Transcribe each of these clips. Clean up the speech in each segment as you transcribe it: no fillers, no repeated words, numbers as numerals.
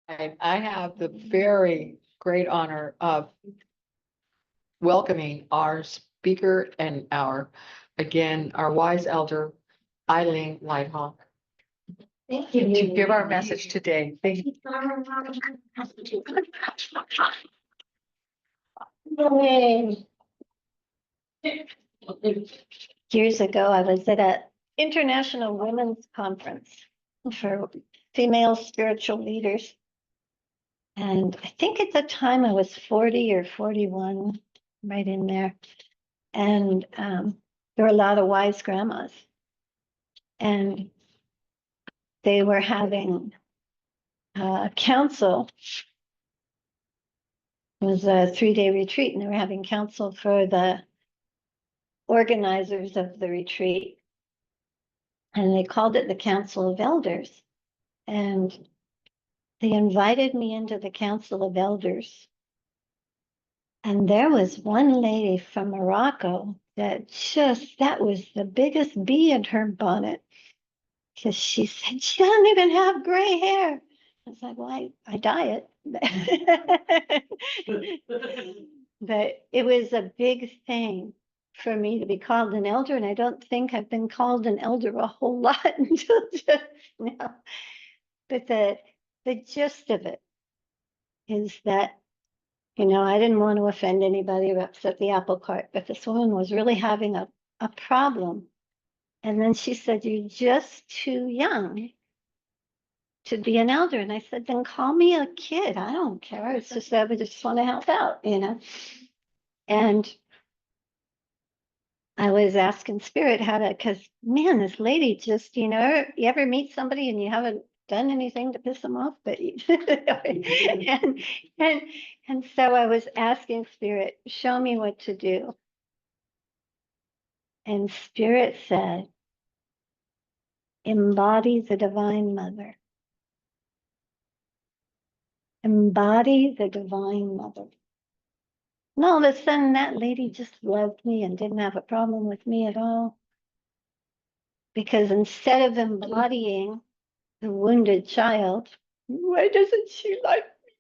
I have the very great honor of welcoming our speaker and our wise elder, Eileen Lighthawk, Thank you. to give our message today. Thank you. Years ago, I was at an international women's conference for female spiritual leaders. And I think at the time I was 40 or 41, right in there. And there were a lot of wise grandmas. And they were having council. It was a 3-day retreat, and they were having council for the organizers of the retreat. And they called it the Council of Elders. And they invited me into the Council of Elders. And there was one lady from Morocco that was the biggest bee in her bonnet. Because she said, she doesn't even have gray hair. I was like, well, I dye it. But it was a big thing for me to be called an elder. And I don't think I've been called an elder a whole lot until just now. But the gist of it is that, I didn't want to offend anybody or upset the apple cart, but this woman was really having a problem. And then she said, you're just too young to be an elder. And I said, then call me a kid. I don't care. It's just that I just want to help out, And I was asking Spirit how to, because man, this lady just, you ever meet somebody and you haven't done anything to piss them off, but and so I was asking Spirit, show me what to do. And Spirit said, embody the Divine Mother. Embody the Divine Mother. And all of a sudden, that lady just loved me and didn't have a problem with me at all. Because instead of embodying the wounded child, why doesn't she like me?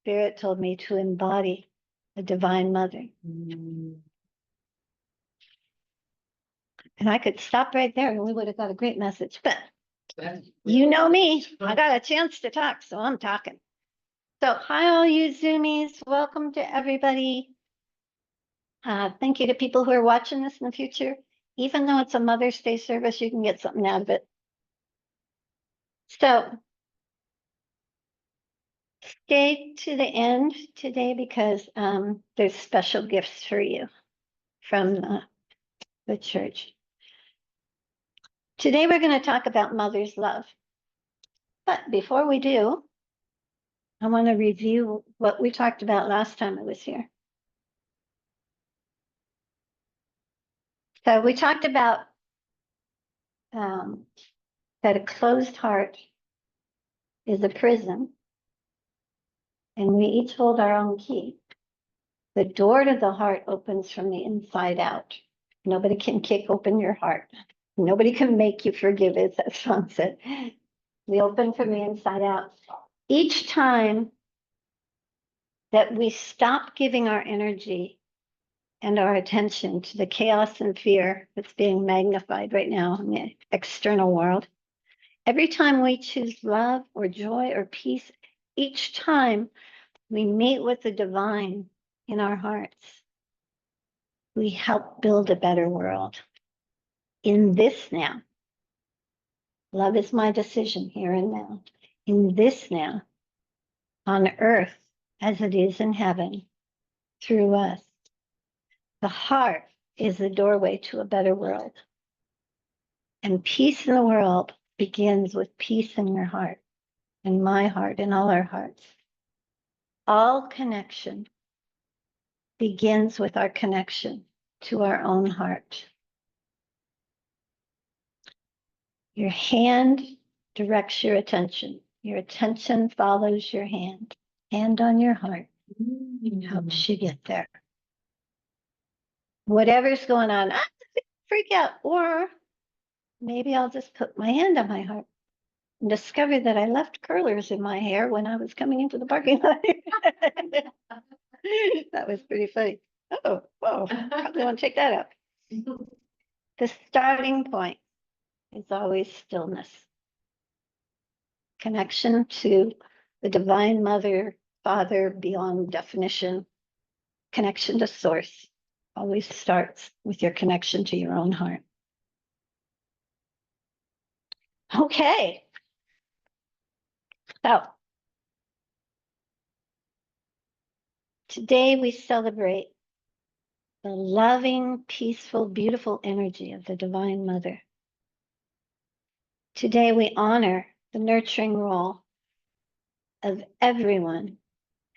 Spirit told me to embody the Divine Mother. And I could stop right there and we would have got a great message. But you know me, I got a chance to talk, so I'm talking. So hi, all you Zoomies. Welcome to everybody. Thank you to people who are watching this in the future. Even though it's a Mother's Day service, you can get something out of it. So stay to the end today because there's special gifts for you from the church. Today we're going to talk about mother's love. But before we do, I want to review what we talked about last time I was here. So we talked about that a closed heart is a prison, and we each hold our own key. The door to the heart opens from the inside out. Nobody can kick open your heart. Nobody can make you forgive, as that song said. We open from the inside out. Each time that we stop giving our energy and our attention to the chaos and fear that's being magnified right now in the external world, every time we choose love or joy or peace, each time we meet with the divine in our hearts, we help build a better world. In this now, love is my decision here and now. In this now, on earth as it is in heaven, through us. The heart is the doorway to a better world. And peace in the world begins with peace in your heart, in my heart, in all our hearts. All connection begins with our connection to our own heart. Your hand directs your attention. Your attention follows your hand. Hand on your heart helps you get there. Whatever's going on, I freak out. Or maybe I'll just put my hand on my heart. and discovered that I left curlers in my hair when I was coming into the parking lot. That was pretty funny. Oh, whoa, probably want to check that out. The starting point is always stillness. Connection to the Divine Mother, Father beyond definition. Connection to Source always starts with your connection to your own heart. Okay. So today we celebrate the loving, peaceful, beautiful energy of the Divine Mother. Today we honor the nurturing role of everyone,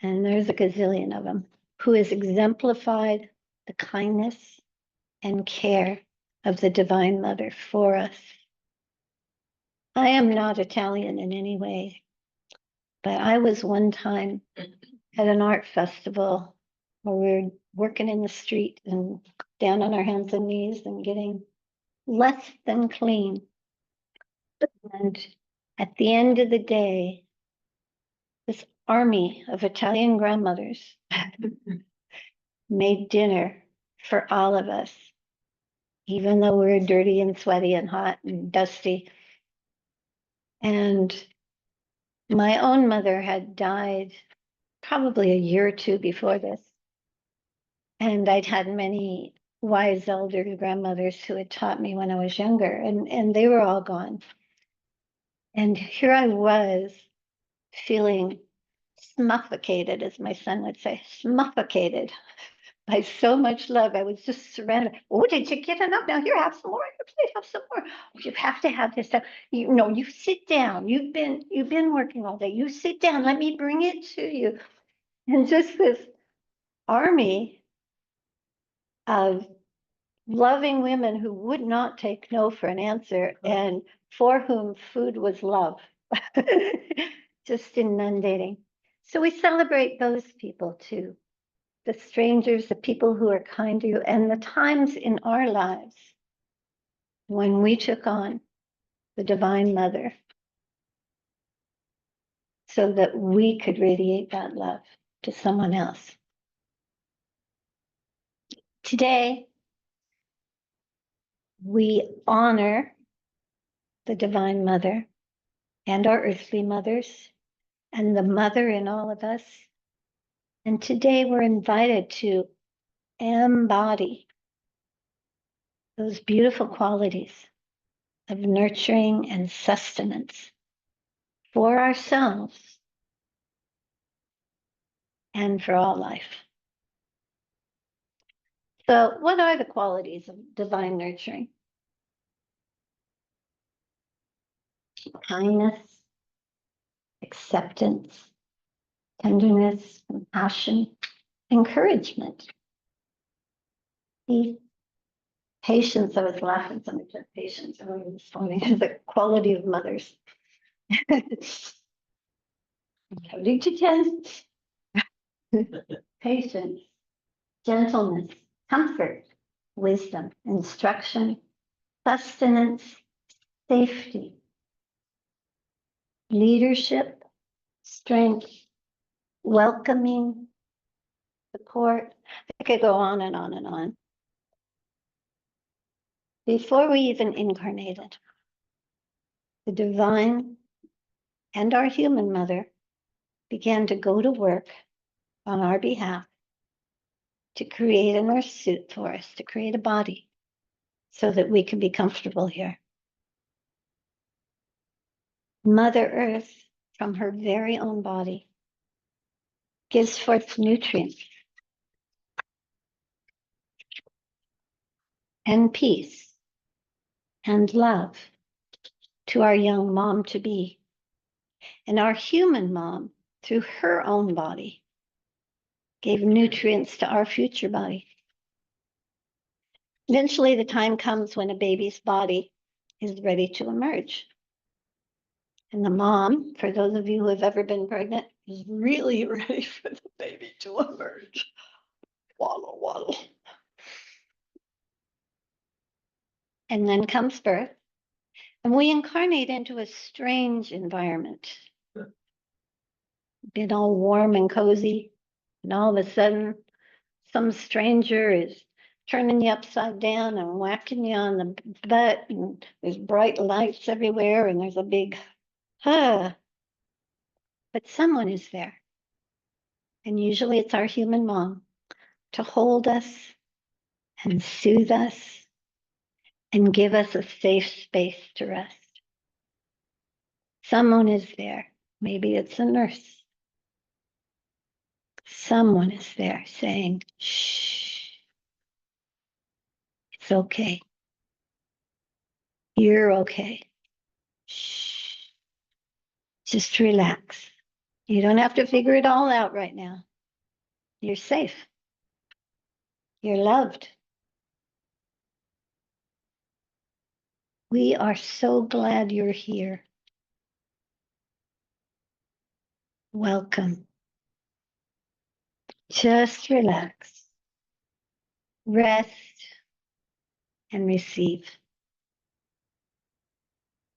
and there's a gazillion of them, who has exemplified the kindness and care of the Divine Mother for us. I am not Italian in any way, but I was one time at an art festival where we were working in the street and down on our hands and knees and getting less than clean. And at the end of the day, this army of Italian grandmothers made dinner for all of us, even though we were dirty and sweaty and hot and dusty. And my own mother had died probably a year or two before this. And I'd had many wise elder grandmothers who had taught me when I was younger, and they were all gone. And here I was feeling suffocated, as my son would say, suffocated by so much love. I was just surrounded. Oh, did you get enough? Now here, have some more. Please have some more. Oh, you have to have this stuff. You sit down. You've been working all day. You sit down. Let me bring it to you. And just this army of loving women who would not take no for an answer and for whom food was love, just inundating. So we celebrate those people too, the strangers, the people who are kind to you, and the times in our lives when we took on the Divine Mother so that we could radiate that love to someone else. Today, we honor the Divine Mother and our earthly mothers and the mother in all of us. And today we're invited to embody those beautiful qualities of nurturing and sustenance for ourselves and for all life. So, what are the qualities of divine nurturing? Kindness, acceptance, tenderness, compassion, encouragement, peace, patience. I was laughing, somebody said patience earlier this morning, the quality of mothers. Counting to 10. Patience, gentleness, comfort, wisdom, instruction, sustenance, safety, leadership, strength, welcoming, support. I could go on and on and on. Before we even incarnated, the divine and our human mother began to go to work on our behalf to create a nurse suit for us, to create a body so that we could be comfortable here. Mother Earth, from her very own body, gives forth nutrients and peace and love to our young mom to be. And our human mom, through her own body, gave nutrients to our future body. Eventually, the time comes when a baby's body is ready to emerge. And the mom, for those of you who have ever been pregnant, is really ready for the baby to emerge. Waddle, waddle. And then comes birth. And we incarnate into a strange environment. Been all warm and cozy, and all of a sudden, some stranger is turning you upside down and whacking you on the butt, and there's bright lights everywhere, and there's a big huh. But someone is there. And usually it's our human mom to hold us and soothe us and give us a safe space to rest. Someone is there. Maybe it's a nurse. Someone is there saying, shh, it's okay. You're okay. Shh, just relax. You don't have to figure it all out right now. You're safe. You're loved. We are so glad you're here. Welcome. Just relax. Rest and receive.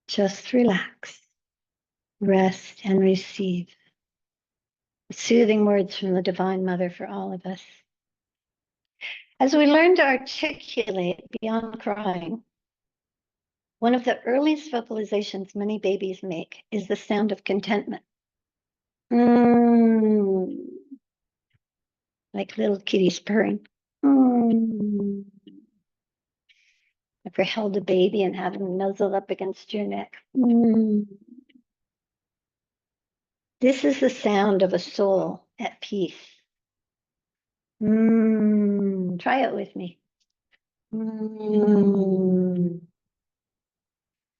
Just relax. Rest and receive. Soothing words from the Divine Mother for all of us. As we learn to articulate beyond crying, one of the earliest vocalizations many babies make is the sound of contentment. Like little kitties purring. Ever held a baby and had him nuzzle up against your neck? This is the sound of a soul at peace. Try it with me.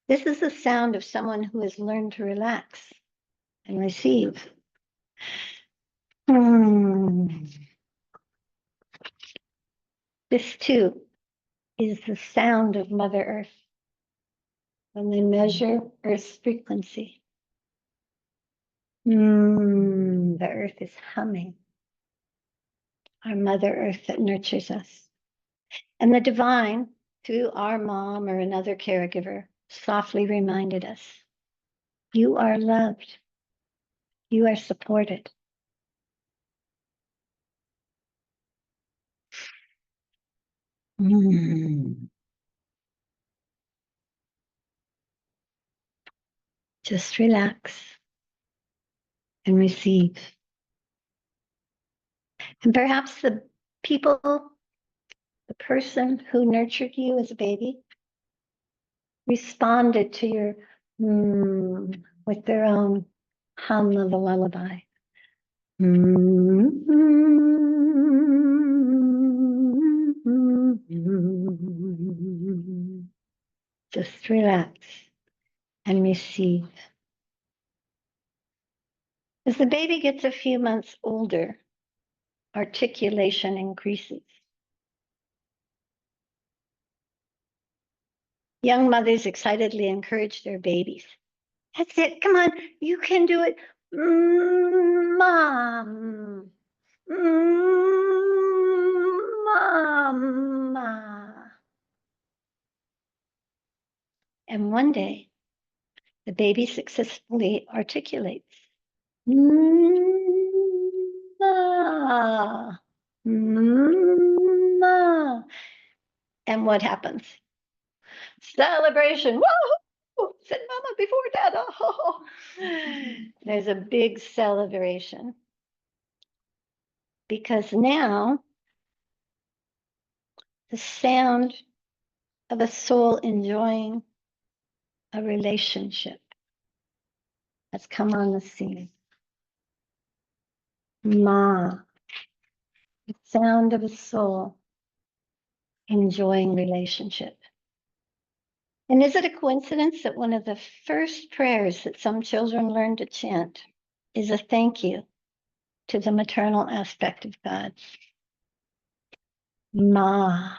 This is the sound of someone who has learned to relax and receive. This too is the sound of Mother Earth when they measure Earth's frequency. The Earth is humming. Our Mother Earth that nurtures us. And the divine, through our mom or another caregiver, softly reminded us, you are loved. You are supported. Just relax and receive. And perhaps the people, the person who nurtured you as a baby, responded to your with their own hum of a lullaby. Just relax and receive. As the baby gets a few months older, articulation increases. Young mothers excitedly encourage their babies. That's it. Come on. You can do it. Mom. Mama. And one day, the baby successfully articulates. Ma. Ma. And what happens? Celebration. Whoa! Said Mama before Dad. Oh. There's a big celebration. Because now the sound of a soul enjoying a relationship has come on the scene. Ma, the sound of a soul enjoying relationship. And is it a coincidence that one of the first prayers that some children learn to chant is a thank you to the maternal aspect of God? Ma,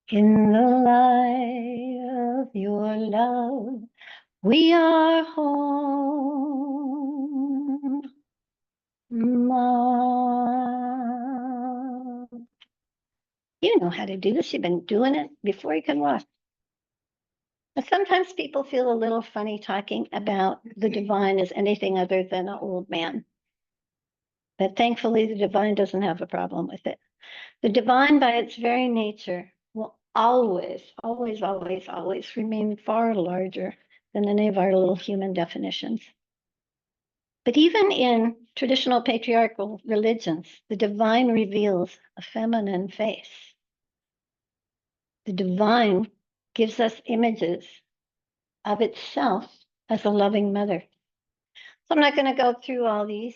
in the light of your love, we are home. Ma. You know how to do this. You've been doing it before you can walk. But sometimes people feel a little funny talking about the divine as anything other than an old man. But thankfully, the divine doesn't have a problem with it. The divine, by its very nature, will always, always, always, always remain far larger than any of our little human definitions. But even in traditional patriarchal religions, the divine reveals a feminine face. The divine gives us images of itself as a loving mother. So I'm not going to go through all these,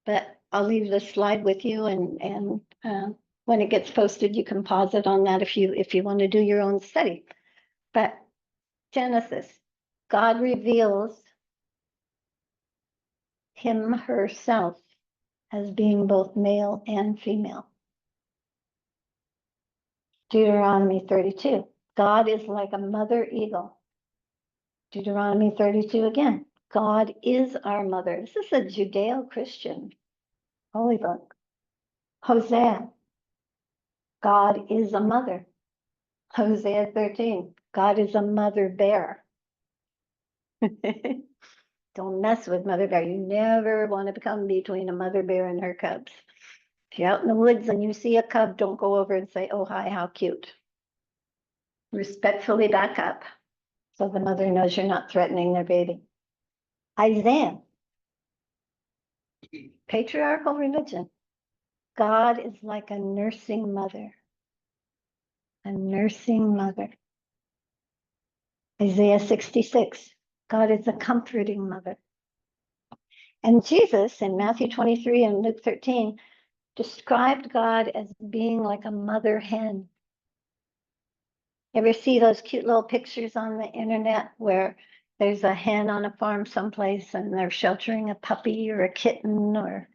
but I'll leave this slide with you, and when it gets posted, you can pause it on that if you want to do your own study. But Genesis, God reveals him, herself, as being both male and female. Deuteronomy 32, God is like a mother eagle. Deuteronomy 32 again, God is our mother. This is a Judeo-Christian holy book. Hosea, God is a mother. Hosea 13, God is a mother bear. Don't mess with mother bear. You never want to become between a mother bear and her cubs. If you're out in the woods and you see a cub, don't go over and say, oh, hi, how cute. Respectfully back up so the mother knows you're not threatening their baby. Isaiah, patriarchal religion. God is like a nursing mother. A nursing mother. Isaiah 66, God is a comforting mother. And Jesus in Matthew 23 and Luke 13 described God as being like a mother hen. Ever see those cute little pictures on the internet where there's a hen on a farm someplace and they're sheltering a puppy or a kitten or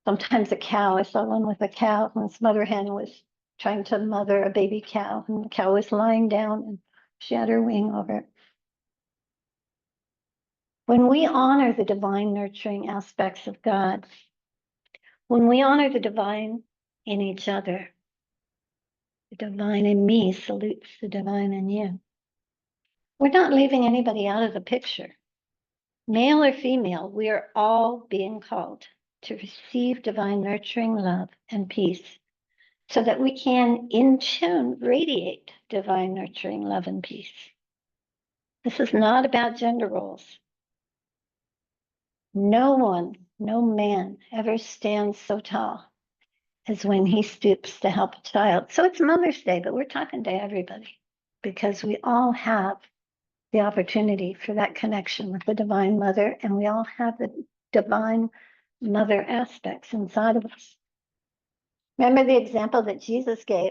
sometimes a cow? I saw one with a cow, and this mother hen was trying to mother a baby cow, and the cow was lying down and she had her wing over it. When we honor the divine nurturing aspects of God, when we honor the divine in each other, the divine in me salutes the divine in you. We're not leaving anybody out of the picture. Male or female, we are all being called to receive divine nurturing love and peace so that we can, in tune, radiate divine nurturing love and peace. This is not about gender roles. No one, no man ever stands so tall as when he stoops to help a child. So it's Mother's Day, but we're talking to everybody because we all have the opportunity for that connection with the Divine Mother, and we all have the Divine Mother aspects inside of us. Remember the example that Jesus gave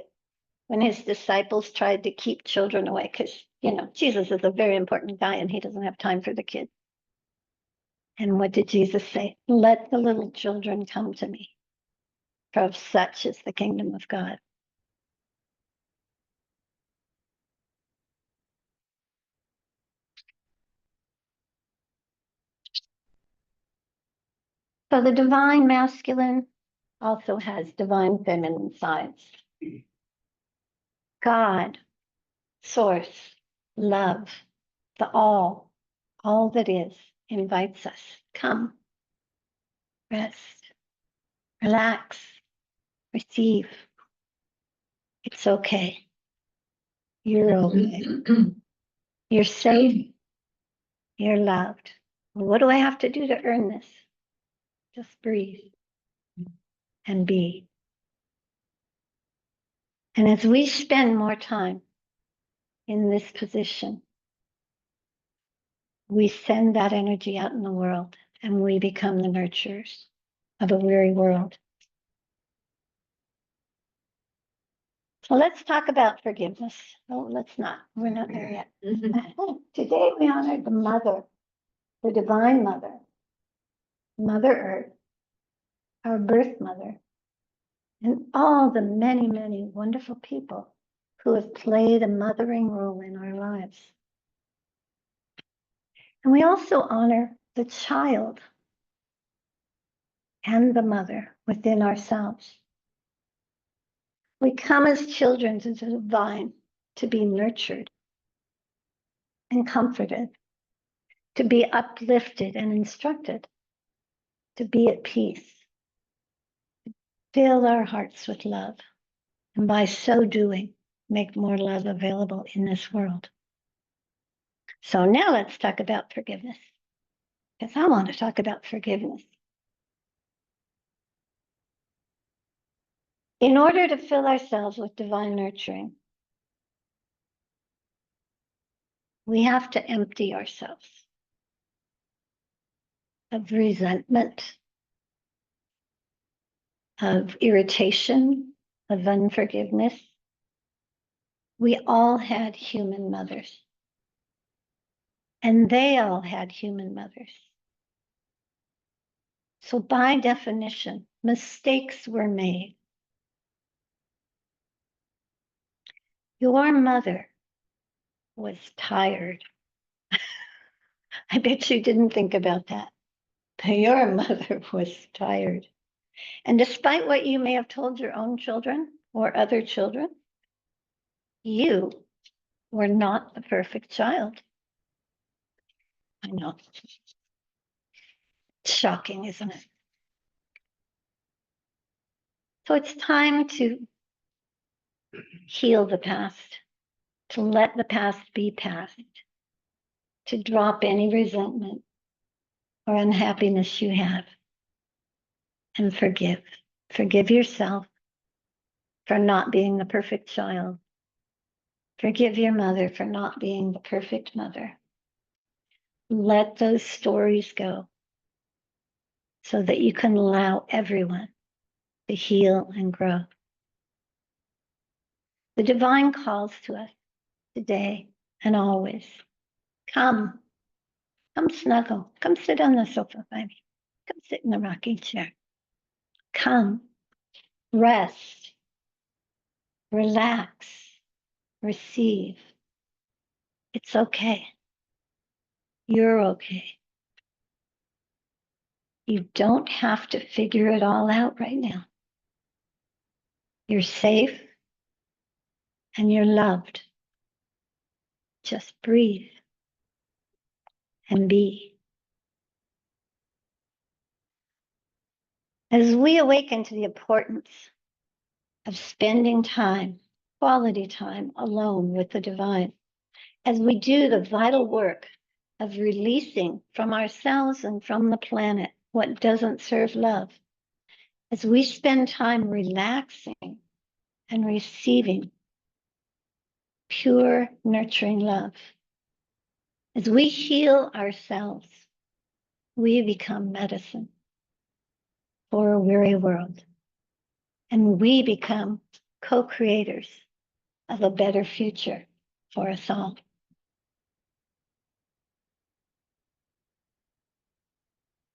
when his disciples tried to keep children away, because, Jesus is a very important guy and he doesn't have time for the kids. And what did Jesus say? Let the little children come to me, for of such is the kingdom of God. So the divine masculine also has divine feminine sides. God, source, love, the all that is, invites us. Come, rest, relax, receive. It's okay. You're okay. You're safe. You're loved. What do I have to do to earn this? Just breathe and be. And as we spend more time in this position, we send that energy out in the world and we become the nurturers of a weary world. So let's talk about forgiveness. Oh, let's not. We're not there yet. Today we honor the mother, the divine mother, Mother Earth, our birth mother, and all the many, many wonderful people who have played a mothering role in our lives. And we also honor the child and the mother within ourselves. We come as children to the divine to be nurtured. and comforted, to be uplifted and instructed, to be at peace. Fill our hearts with love, and by so doing, make more love available in this world. So now let's talk about forgiveness, because I want to talk about forgiveness. In order to fill ourselves with divine nurturing, we have to empty ourselves of resentment, of irritation, of unforgiveness. We all had human mothers, and they all had human mothers. So by definition, mistakes were made. Your mother was tired. I bet you didn't think about that. But your mother was tired. And despite what you may have told your own children or other children, you were not the perfect child. I know. It's shocking, isn't it? So it's time to heal the past, to let the past be past, to drop any resentment or unhappiness you have, and forgive. Forgive yourself for not being the perfect child. Forgive your mother for not being the perfect mother. Let those stories go so that you can allow everyone to heal and grow. The divine calls to us today and always. Come snuggle. Come sit on the sofa by me. Come sit in the rocking chair. Come, rest, relax, receive. It's okay. You're okay. You don't have to figure it all out right now. You're safe and you're loved. Just breathe and be. As we awaken to the importance of spending time, quality time alone with the divine, as we do the vital work of releasing from ourselves and from the planet what doesn't serve love, as we spend time relaxing and receiving pure, nurturing love, as we heal ourselves, we become medicine for a weary world. And we become co-creators of a better future for us all.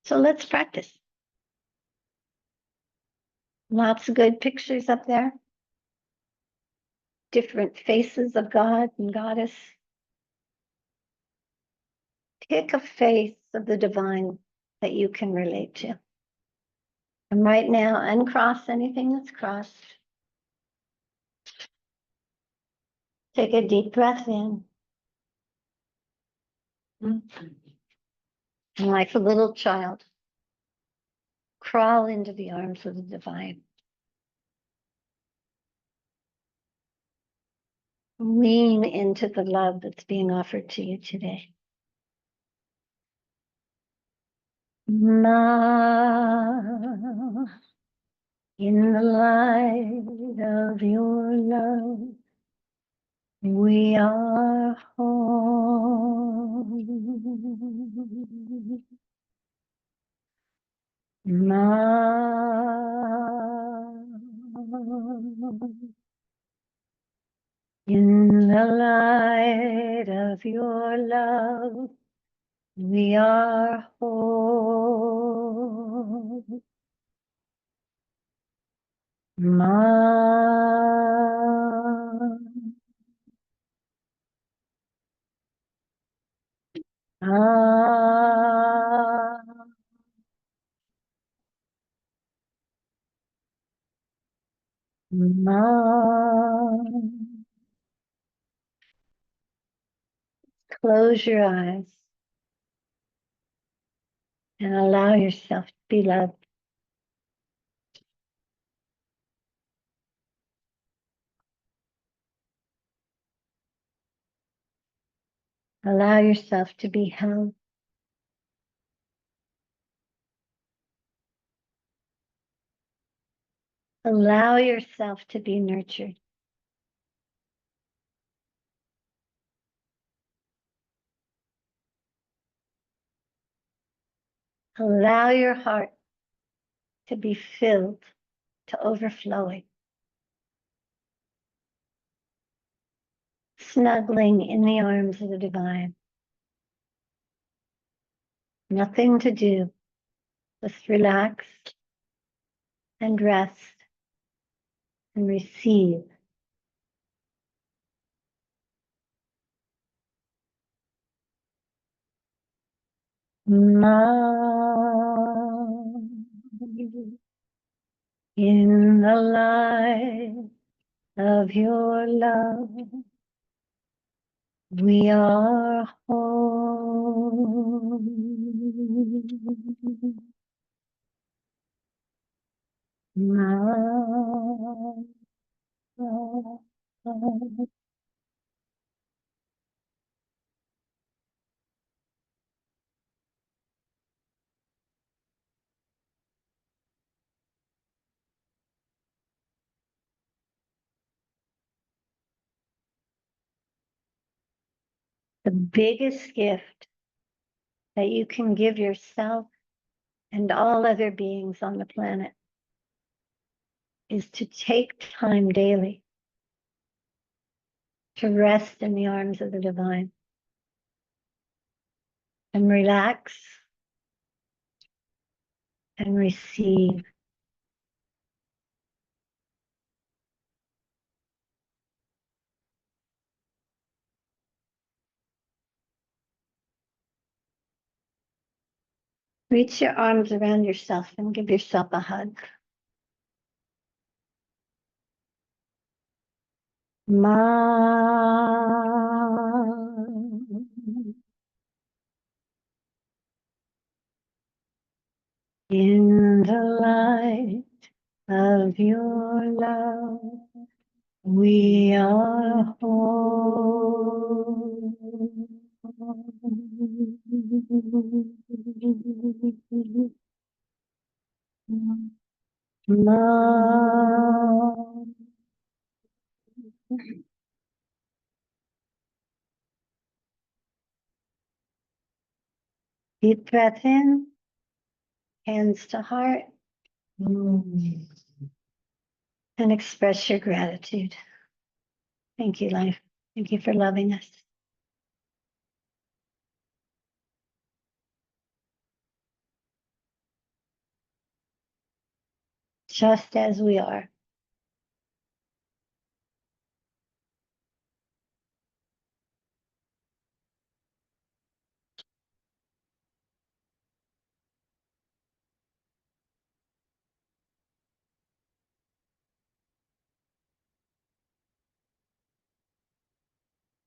So let's practice. Lots of good pictures up there. Different faces of God and Goddess. Pick a face of the divine that you can relate to. And right now, uncross anything that's crossed. Take a deep breath in. And like a little child, crawl into the arms of the divine. Lean into the love that's being offered to you today. Ma, in the light of your love, we are home. Ma, in the light of your love, we are whole. Ma, ah, ma. close your eyes and allow yourself to be loved. Allow yourself to be held. Allow yourself to be nurtured. Allow your heart to be filled to overflowing. Snuggling in the arms of the divine. Nothing to do, just relax and rest and receive. In the light of your love, we are home. The biggest gift that you can give yourself and all other beings on the planet is to take time daily to rest in the arms of the divine and relax and receive. Reach your arms around yourself and give yourself a hug. Mom. In the light of your love, we are home. Mom. Deep breath in, hands to heart, and express your gratitude. Thank you, life. Thank you for loving us. Just as we are.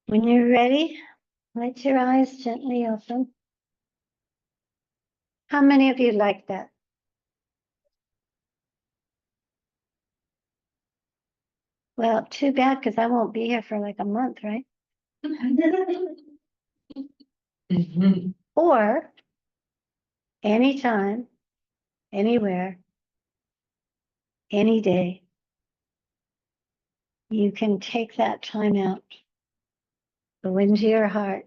When you're ready, let your eyes gently open. How many of you like that? Well, too bad, because I won't be here for like a month, right? Or anytime, anywhere, any day, you can take that time out, go into your heart,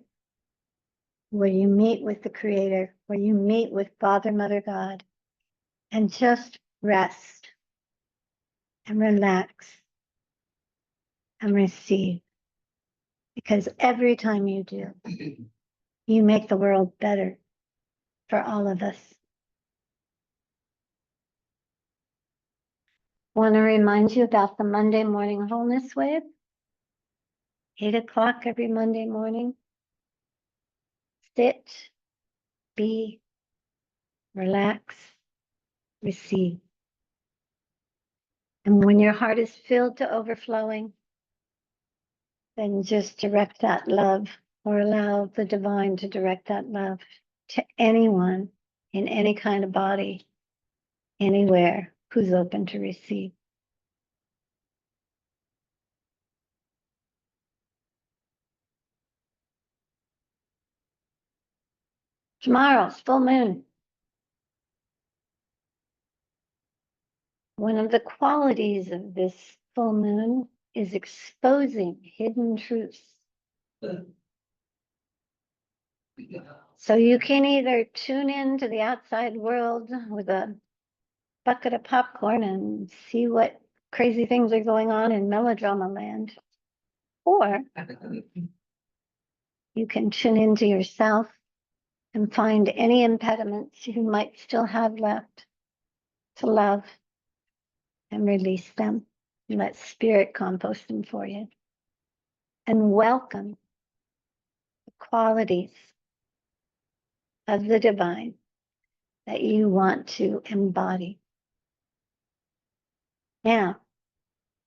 where you meet with the Creator, where you meet with Father, Mother, God, and just rest and relax and receive. Because every time you do, you make the world better for all of us. Want to remind you about the Monday morning wholeness wave, 8 o'clock every Monday morning. Sit, be, relax, receive. And when your heart is filled to overflowing, then just direct that love or allow the divine to direct that love to anyone in any kind of body, anywhere, who's open to receive. Tomorrow's full moon. One of the qualities of this full moon is exposing hidden truths. So you can either tune into the outside world with a bucket of popcorn and see what crazy things are going on in melodrama land, or you can tune into yourself and find any impediments you might still have left to love and release them. And let spirit compost them for you. And welcome the qualities of the divine that you want to embody. Now,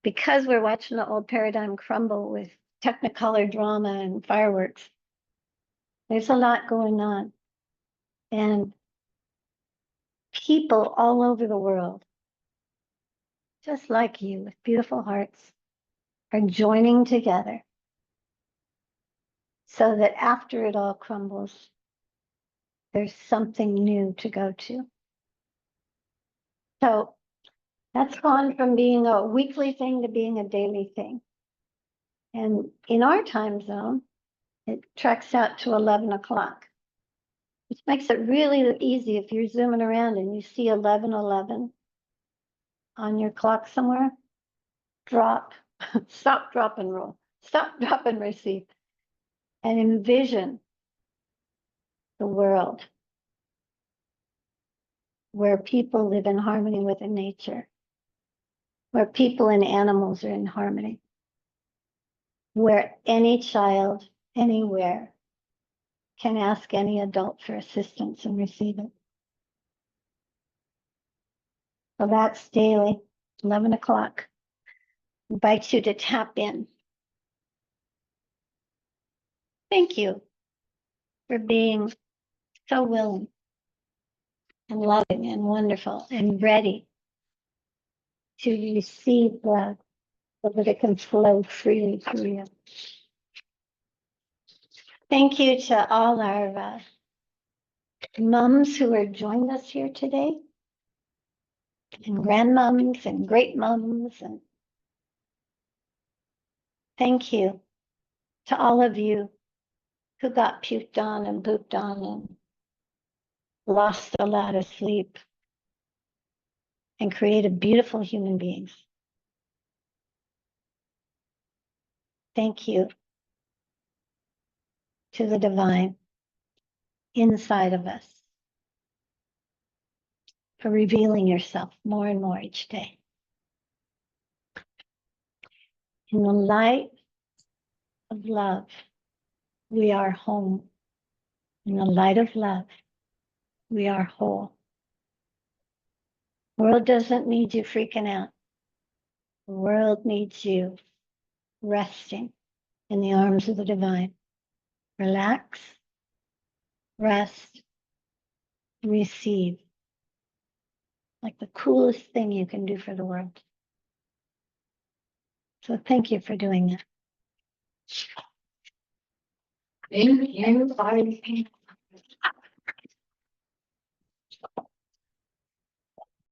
because we're watching the old paradigm crumble with technicolor drama and fireworks, there's a lot going on. And people all over the world, just like you, with beautiful hearts, are joining together so that after it all crumbles, there's something new to go to. So that's gone from being a weekly thing to being a daily thing. And in our time zone, it tracks out to 11 o'clock, which makes it really easy if you're zooming around and you see 11:11 on your clock somewhere, drop, stop, drop, and roll, stop, drop, and receive, and envision the world where people live in harmony with the nature, where people and animals are in harmony, where any child, anywhere, can ask any adult for assistance and receive it. So that's daily, 11 o'clock. Invite you to tap in. Thank you for being so willing and loving and wonderful and ready to receive love so that it can flow freely through you. Thank you to all our mums who have joined us here today, and grandmoms and great mums. And thank you to all of you who got puked on and pooped on and lost a lot of sleep and created beautiful human beings. Thank you to the divine inside of us for revealing yourself more and more each day. In the light of love, we are home. In the light of love, we are whole. The world doesn't need you freaking out. The world needs you resting in the arms of the divine. Relax, rest, receive. Like the coolest thing you can do for the world. So thank you for doing that. Thank you.